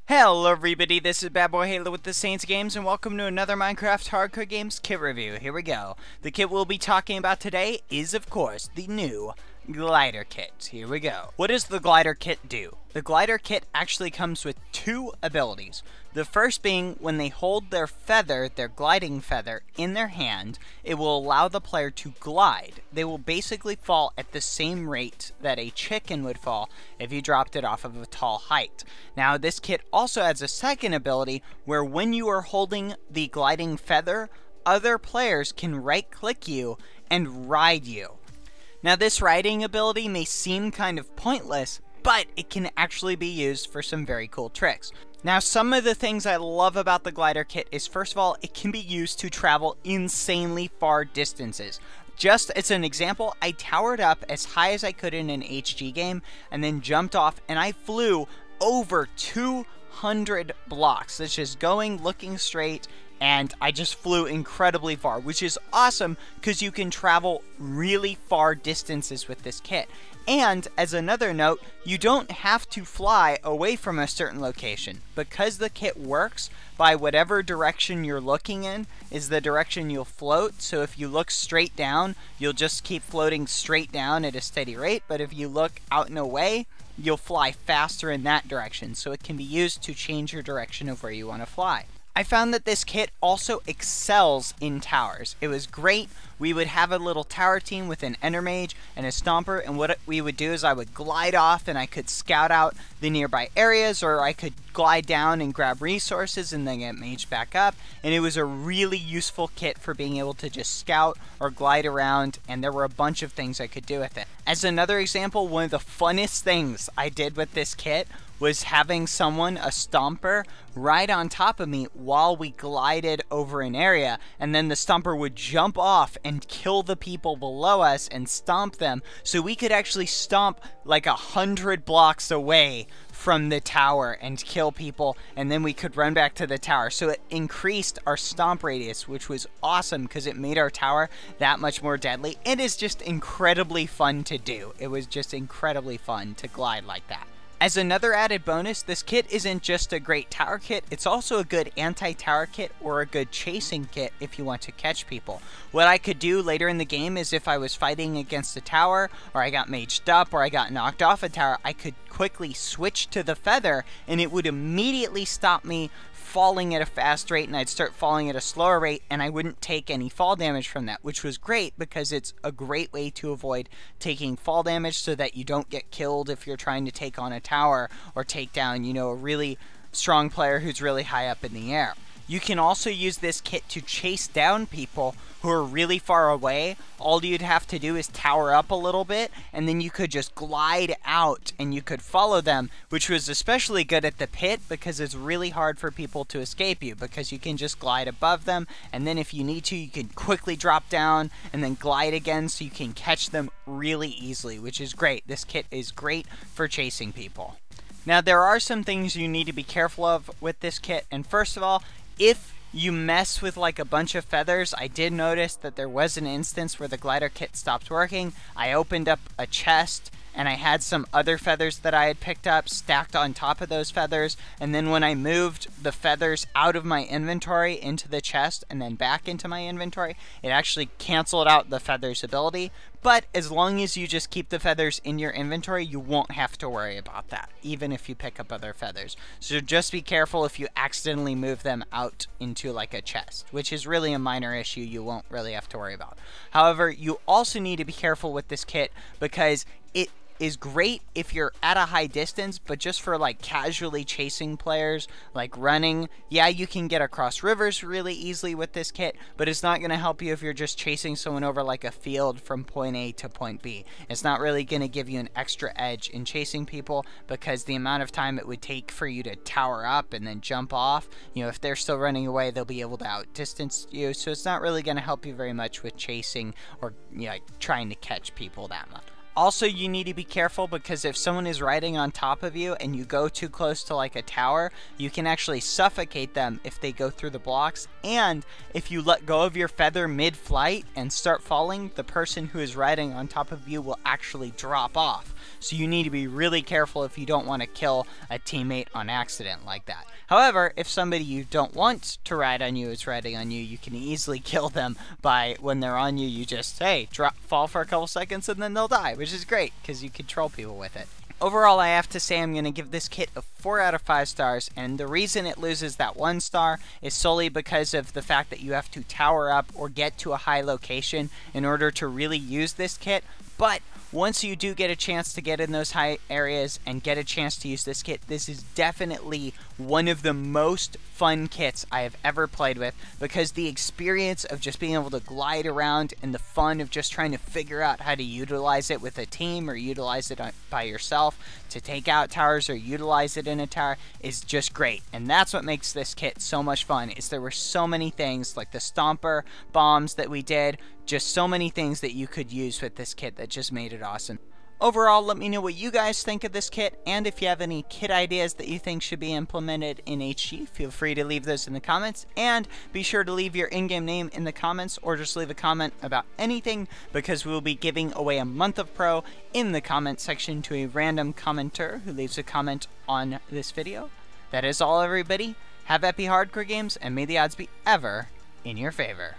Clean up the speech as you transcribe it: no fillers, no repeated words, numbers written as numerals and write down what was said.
Hello everybody, this is BadBoyHalo with the Saints Games, and welcome to another Minecraft Hardcore Games kit review. Here we go. The kit we'll be talking about today is, of course, the new glider kit. Here we go. What does the glider kit do? The glider kit actually comes with two abilities. The first being when they hold their feather, their gliding feather, in their hand, it will allow the player to glide. They will basically fall at the same rate that a chicken would fall if you dropped it off of a tall height. Now, this kit also adds a second ability where when you are holding the gliding feather, other players can right-click you and ride you. Now, this riding ability may seem kind of pointless, but it can actually be used for some very cool tricks. Now, some of the things I love about the glider kit is, first of all, it can be used to travel insanely far distances. Just as an example, I towered up as high as I could in an HG game and then jumped off, and I flew over 200 blocks. That's just going, looking straight, and I just flew incredibly far, which is awesome because you can travel really far distances with this kit. And as another note, you don't have to fly away from a certain location. Because the kit works by whatever direction you're looking in is the direction you'll float. So if you look straight down, you'll just keep floating straight down at a steady rate. But if you look out and away, you'll fly faster in that direction. So it can be used to change your direction of where you want to fly. I found that this kit also excels in towers. It was great. We would have a little tower team with an ender mage and a stomper, and what we would do is I would glide off and I could scout out the nearby areas, or I could glide down and grab resources and then get maged back up, and it was a really useful kit for being able to just scout or glide around, and there were a bunch of things I could do with it. As another example, one of the funnest things I did with this kit was having someone, a stomper, ride on top of me while we glided over an area, and then the stomper would jump off and kill the people below us and stomp them, so we could actually stomp like 100 blocks away from the tower and kill people, and then we could run back to the tower. So it increased our stomp radius, which was awesome because it made our tower that much more deadly. It is just incredibly fun to do. It was just incredibly fun to glide like that. As another added bonus, this kit isn't just a great tower kit, it's also a good anti-tower kit or a good chasing kit if you want to catch people. What I could do later in the game is if I was fighting against a tower, or I got maged up, or I got knocked off a tower, I could quickly switch to the feather and it would immediately stop me falling at a fast rate, and I'd start falling at a slower rate, and I wouldn't take any fall damage from that, which was great because it's a great way to avoid taking fall damage so that you don't get killed if you're trying to take on a tower or take down, you know, a really strong player who's really high up in the air. You can also use this kit to chase down people who are really far away. All you'd have to do is tower up a little bit, and then you could just glide out and you could follow them, which was especially good at the pit because it's really hard for people to escape you because you can just glide above them, and then if you need to, you can quickly drop down and then glide again so you can catch them really easily, which is great. This kit is great for chasing people. Now, there are some things you need to be careful of with this kit, and first of all, if you mess with like a bunch of feathers, I did notice that there was an instance where the glider kit stopped working. I opened up a chest and I had some other feathers that I had picked up stacked on top of those feathers, and then when I moved the feathers out of my inventory into the chest and then back into my inventory, it actually canceled out the feathers ability. But as long as you just keep the feathers in your inventory, you won't have to worry about that, even if you pick up other feathers. So just be careful if you accidentally move them out into like a chest, which is really a minor issue you won't really have to worry about. However, you also need to be careful with this kit because it is great if you're at a high distance, but just for like casually chasing players, like running, yeah, you can get across rivers really easily with this kit, but it's not going to help you if you're just chasing someone over like a field from point A to point B. It's not really going to give you an extra edge in chasing people because the amount of time it would take for you to tower up and then jump off, you know, if they're still running away, they'll be able to outdistance you, so it's not really going to help you very much with chasing or, you know, like trying to catch people that much. Also, you need to be careful because if someone is riding on top of you and you go too close to like a tower, you can actually suffocate them if they go through the blocks. And if you let go of your feather mid-flight and start falling, the person who is riding on top of you will actually drop off, so you need to be really careful if you don't want to kill a teammate on accident like that. However, if somebody you don't want to ride on you is riding on you, you can easily kill them by, when they're on you, you just, hey, fall for a couple seconds and then they'll die, which is great because you control people with it. Overall, I have to say I'm going to give this kit a 4 out of 5 stars, and the reason it loses that 1 star is solely because of the fact that you have to tower up or get to a high location in order to really use this kit. But once you do get a chance to get in those high areas and get a chance to use this kit, this is definitely one of the most fun kits I have ever played with, because the experience of just being able to glide around and the fun of just trying to figure out how to utilize it with a team or utilize it by yourself to take out towers or utilize it in a tower is just great. And that's what makes this kit so much fun, is there were so many things like the stomper bombs that we did, just so many things that you could use with this kit that just made it awesome. Overall, let me know what you guys think of this kit, and if you have any kit ideas that you think should be implemented in HG, feel free to leave those in the comments, and be sure to leave your in-game name in the comments, or just leave a comment about anything, because we will be giving away a month of Pro in the comment section to a random commenter who leaves a comment on this video. That is all, everybody. Have happy hardcore games, and may the odds be ever in your favor.